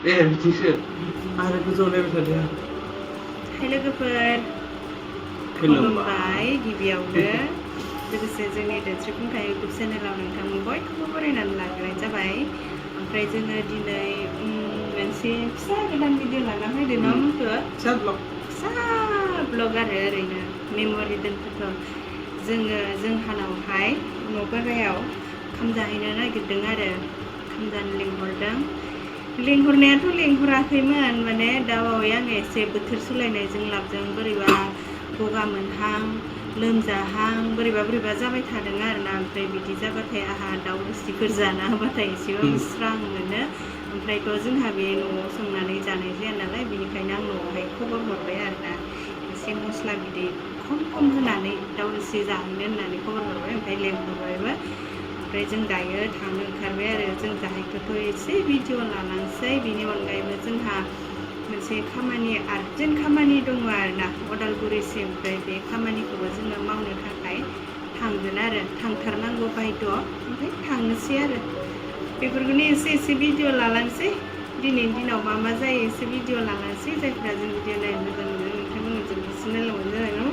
बिदिसो आरो गोजौ नायबाय थादों हाय लोगोफोर खुलुमबाय गिबियावनो लोगोसे जोंनि दोनस्रि खुंथाय इउटुब चेनेलाव नोंथांमोन बयखौबो बरायनानै लाग्रोनाय जाबाय ओमफ्राय जोङो दिनै मोनसे फिसा गोदान भिडिअ लाना फैदों ना मोनखो फिसा ब्लग आरो ओरैनो मेम'रि दोनफोरथ' जोङो जोंहानावहाय न' गारायाव ओंखाम जाहैनो नागिरदों आरो ओंखाम जानो लिंहरदों लिंहरनायाथ' लिंहराखैमोन माने दा बावै आङो एसे बोथोर सोलायनायजों लाबजों बोरैबा गगा मोनहां लोमजाहां बोरैबा जाबाय थादों आरोना ओमफ्राय बिदि जाबाथाय आहा दाउ रोसिफोर जाना होबाथाय एसेबाबो स्रां मोनो ओमफ्रायथ' जोंहा बे न'आव संनानै जानाय जाया नालाय बेनिखायनो आं न'आवहाय खबर हरबाय आरोना एसे मस्ला बिदै खम होनानै दाउ रोसि जाहैनो होननानै खबर हरबाय ओमफ्राय लेंहरबायबो ओमफ्राय जों दायो थांनो ओंखारबाय आरो जों जाहैखौथ' एसे भिडिअ लालांसै बेनि अनगायैबो जोंहा मोनसे खामानि आर्जेन्ट खामानि दङ आरोना अदालगुरिसिम ओमफ्राय बे खामानिखौबो जोङो मावनो थाखाय थांगोन आरो थांथारनांगौ बायद' ओमफ्राय थांनोसै आरो बेफोरखौनो एसे भिडिअ लालांसै दिनैनि दिनाव मा जायो एसे भिडिअ लालांसै जायफ्रा जों भिडिअ नायनो मोजां मोनो नोंथांमोनजों एसे नायलांबानो जाबाय न'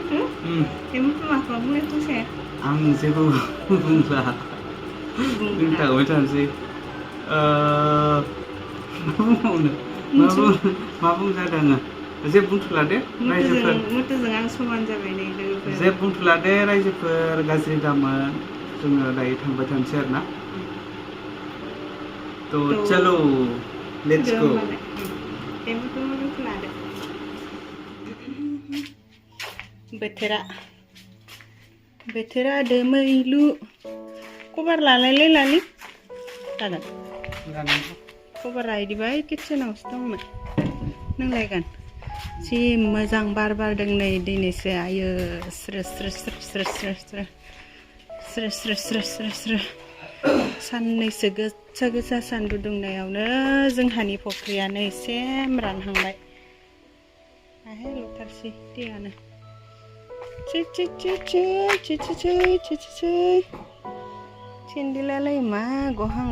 एमोनथ' माखौ बुंनो फंसे आं जेबो बुंला थांबाय थानोसै मा बुंजादों आङो जेबो बुंथ'ला दे रायजोफोर मोथोजों आं समान जाबाय नै लोगोफोर जेबो बुंथ'ला दे रायजोफोर गाज्रि दामोन जोङो दायो थांबाय थानोसै आरोना थ' चलो लेट्स गो बोथोरा दोमैलु खबर लालायलायलालै जागोन खबरा बिदिबा किटसेनावसो दंमोन नोंलायगोन जि मोजां बार बारदों नै दिनैसो आयो स्रो साननैसो गोसा सान्दुं दुंनायावनो जोंहानि फख्रियानो एसे रानहांबाय आहाय लुथारसै दैयानो सेन्देलालाय मा गहां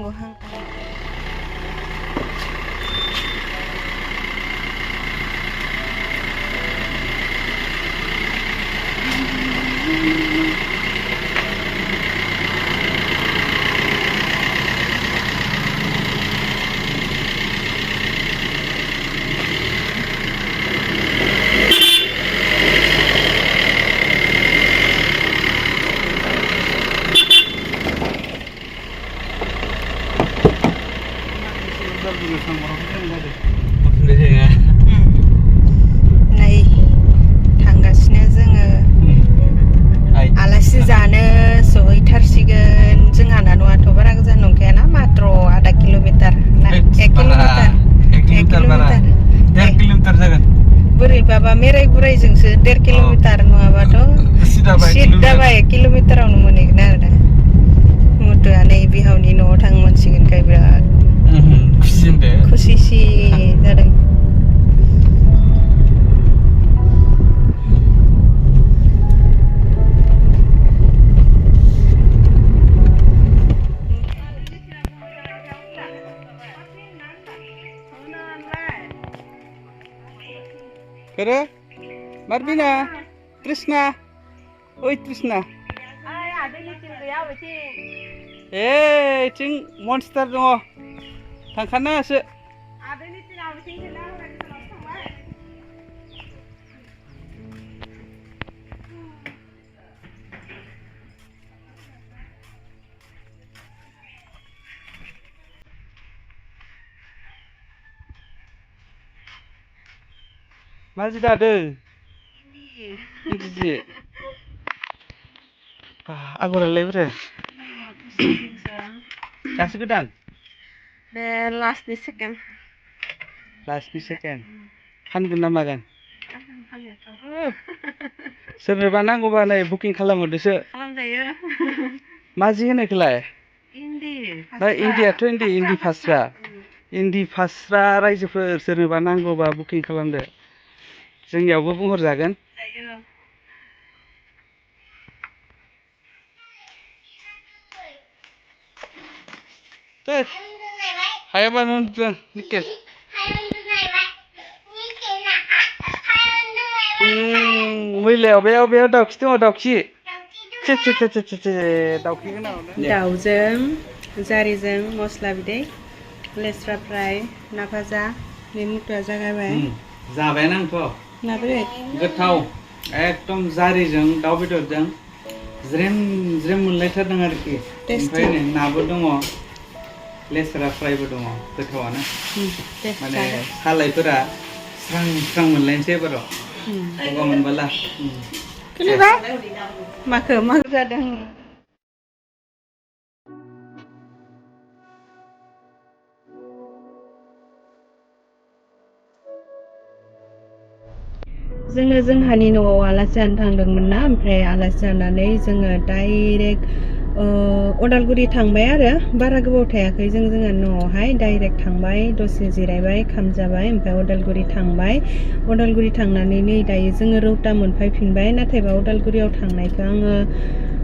नै थांगासिनो जोङो आलासि जानो सहैथारसिगोन जोंहाना न'आथ' बारा गोजान नंखायाना मात्र आधा किल'मिटार ना 1 किल'मिटार जागोन बोरैबाबा मेराय बुरायजोंसो 1.5 किल'मिटार नङाबाथ' सिद्दाबा 1 किल'मिटारावनो मोनहैगोन आरो दा मथ'आ नै बिहावनि न'आव थांनांसिगोनखाय बिराद खुसिसि जादों Kere, Marvina, Krishna, oi Krishna. Ting monster dong. Tangkana se. Masih ada. Ini. Aku lelai bre. Kasih kedan. The last second. Handun nama kan? Sonoba naंगौबा नै बुकिं खालामहरदोसो खालामजायो माजि होनायखौलाय इन्दि इन्डियाथ' इन्दि फास्रा रायजोफोर सोरनोबा नांगौबा बुकिं खालामदो जोंनियावबो बुंहरजागोन 또 하야바는 또 니께 मैलायाव बेयाव दाउखि दङ दाउखि दाउखि गोनां दाउजों जारिजों मस्ला बिदै लेस्रा फ्राय ना भाजा बे मुथुआ जागायबाय जाबायानो आंथ' माबोरै गोथाव एकदम जारिजों दाउ बेदरजों ज्रेम ज्रेम मोनलायथारदों आरोखि ओमफ्राय नै नाबो दङ लेस्रा फ्रायबो दङ गोथावानो माने सालायफोरा स्रां स्रां मोनलायनोसै एबाराव गगा मोनबोला खोनाबाय माखो मा जादों जोङो जोंहानि न'आव आलासि जानो थांदोंमोन ना ओमफ्राय आलासि जानानै जोङो डाइरेक्ट अदालगुरि थांबाय आरो बारा गोबाव थायाखै जोंहा न'आवहाय डाइरेक्ट थांबाय दसे जिरायबाय खाम जाबाय ओमफ्राय अदालगुरि थांबाय अदालगुरि थांनानै नै दायो जोङो रौता मोनफैफिनबाय नाथायबा अदालगुरियाव थांनायखौ आङो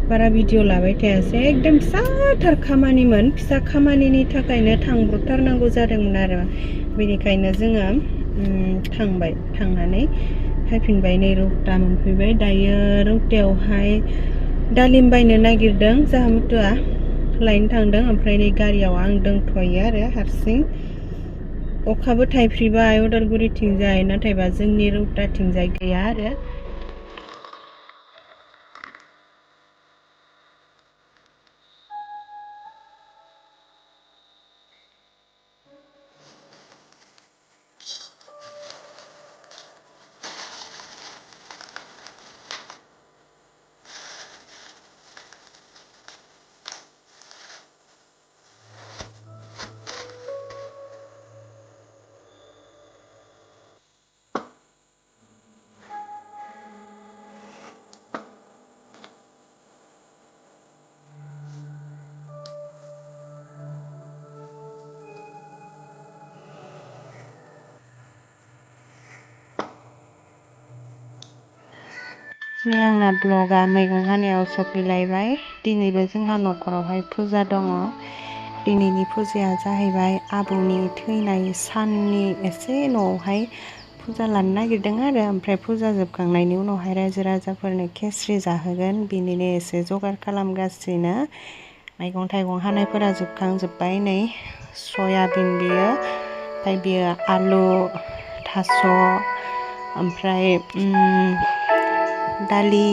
बारा भिडिअ लाबाय थायासै एकदम फिसाथार खामानिमोन फिसा खामानिनि थाखायनो थांब्रबथारनांगौ जादोंमोन आरो बेनिखायनो जोङो थांबाय थांनानै फैफिनबाय नै रौता मोनफैबाय दायो रौतायावहाय दालिम बायनो नागिरदों जाहा मुथुआ लायनो थांदों ओमफ्राय नै गारियाव आं दंथ'यो आरो हारसिं अखाबो थाइफ्रिबाय अदालगुरिथिंजाय नाथायबा जोंनि रौताथिंजाय गैया आरो नै आंना ब्लगा मैगं हानायाव सफैलायबाय दिनैबो जोंहा न'खरावहाय फुजा दङ दिनैनि फुजाया जाहैबाय आबौनि थैनाय साननि एसे न'आवहाय फुजा लानो नागिरदों आरो ओमफ्राय फुजा जोबखांनायनि उनावहाय रायजो राजाफोरनो खेस्रि जाहोगोन बिनिनो एसे जगार खालामगासिनो मैगं थाइगं हानायफोरा जोबखांजोब्बाय नै सयाबिन बियो ओमफ्राय बियो आलु थास' ओमफ्राय दालि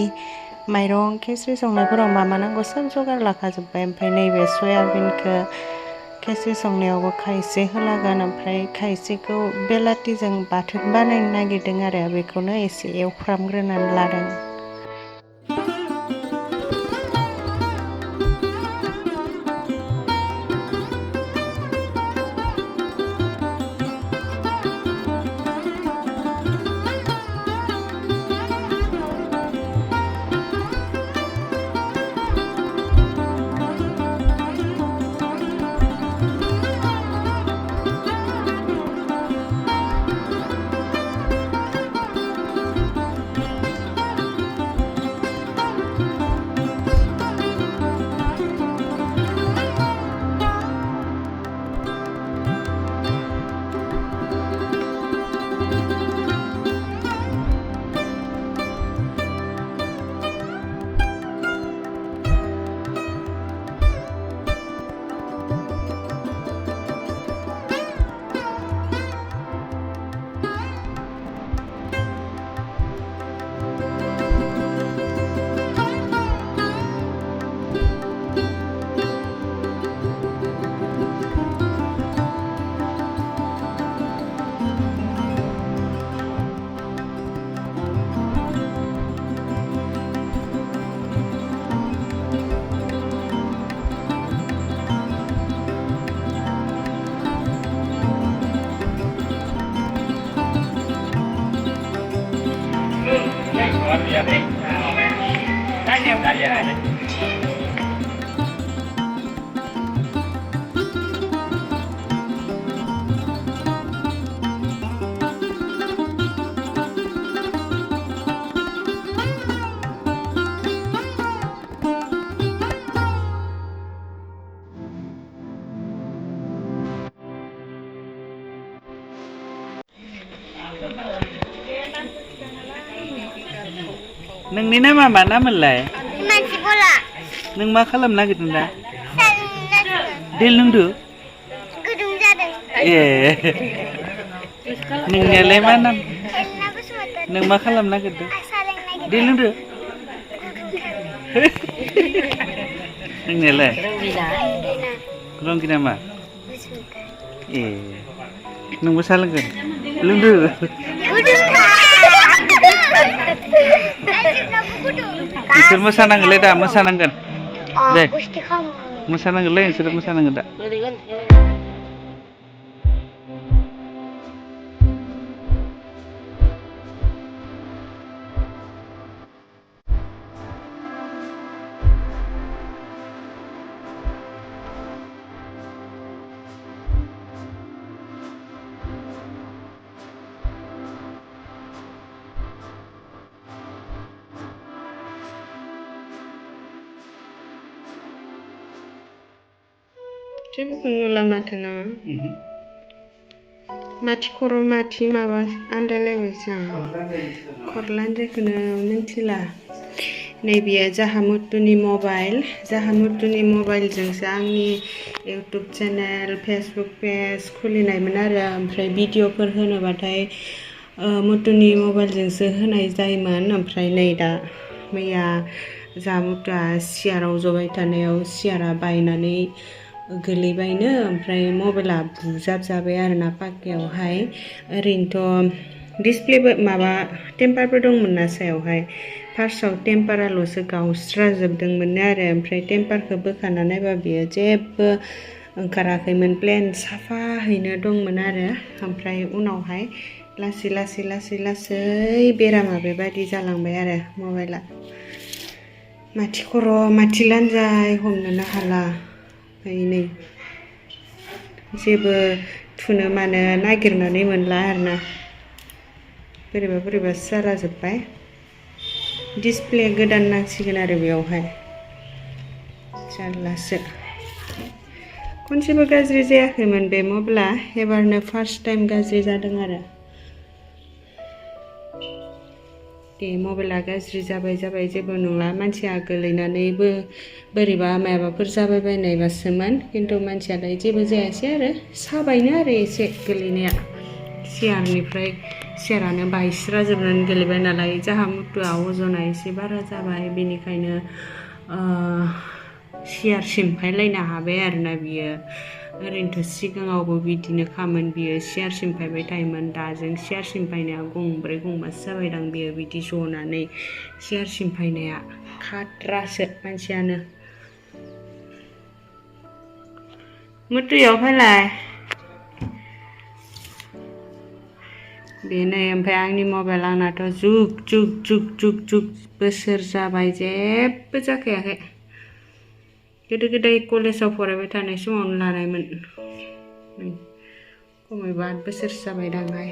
माइरं खेस्रि संनायफोराव मा नांगौ सोब जगार लाखाजोब्बाय ओमफ्राय नैबे सयाबिनखौ खेस्रि संनायावबो खायसे होलागोन ओमफ्राय खायसेखौ बेलाथिजों बाथोन बानायनो नागिरदों आरो बेखौनो एसे एवफ्रामग्रोनानै लादों नोंनि नामा मा नाममोनलाय? मानसि बोला नों मा खालामनो नागिरदों दा? सालोंनो दै लोंदो? गुदुं जादों ए नोंनियालाय मा नाम? हेलना बसुमतारी नों मा खालामनो नागिरदों? सालोंनो नागिरदों दै लोंदो? गुदुंथार नोंनियालाय? दिना रंगिना मा? बसुमतारी ए नोंबो सा लोंगोन? लोंदो? नोंसोर मोसानांगोनलै दा मोसानांगोन दे मोसानांगोनलै नोंसोर मोसानांगोन दा जेबो नुला माथो ना माथि खर' माथि माबा आन्दायलायबायसो आं खर'लानजायखौनो मिन्थिला नैबेयो जाहामुतुनि मबाइलजोंसो आंनि इउटुब चेनेल फेसबुक पेज खुलिनायमोन आरो ओमफ्राय भिडिअफोर होनोबाथाय मुतुनि मबाइलजोंसो होनाय जायोमोन ओमफ्राय नै दा मैया जामुतुआ सियाराव जबाय थानायाव सियारा बायनानै गोलैबायनो ओमफ्राय मबाइला बुजाबजाबाय आरोना पाक्कायावहाय ओरैनोथ' डिसप्लेबो माबा टेम्पारबो दंमोन ना सायावहाय फार्स्टआव टेम्पाराल'सो गावस्राजोबदोंमोन आरो ओमफ्राय टेम्पारखौ बोखाना नायबा बियो जेबो ओंखाराखैमोन प्लेन साफाहैनो दंमोन आरो ओमफ्राय उनावहाय लासै बेरामा बेबायदि जालांबाय आरो मबाइला माथि खर' माथि लानजाय हमनोनो हाला ओमफ्राय नै जेबो थुनो मानो नागिरनानै मोनला आरोना बोरैबा जालाजोब्बाय डिसप्ले गोदान नांसिगोन आरो बेयावहाय जारलासो खनसेबो गाज्रि जायाखैमोन बे मबाइला एबारनो फार्स्ट टाइम गाज्रि जादों आरो दे मबाइला गाज्रि जाबाय जेबो नंला मानसिया गोलैनानैबो बोरैबा माबाफोर जाबाय बायनायबासोमोन खिन्थु मानसियालाय जेबो जायासै आरो साबायनो आरो एसे गोलैनाया सियारानो बायस्राजोबनानै गोलैबाय नालाय जाहा मुतुआ अजना एसे बारा जाबाय बेनिखायनो सियार सिमफायलायनो हाबाय आरोना बियो ओरैनोथ' सिगाङावबो बिदिनो खामोन बियो सियार सिमफायबाय थायोमोन दाजों सियार सिमफायनाया गंब्रै गंबासो जाबायदां बियो बिदि जनानै सियार सिमफायनाया खाथ्रासो मानसियानो मुतुयाव फैलाय बेनो ओमफ्राय आंनि मबाइल आंनाथ' जुग बोसोर जाबाय जेबो जाखायाखै गोदो कलेजाव फरायबाय थानाय समावनो लानायमोन खमैबो 8 बोसोरसो जाबाय दांहाय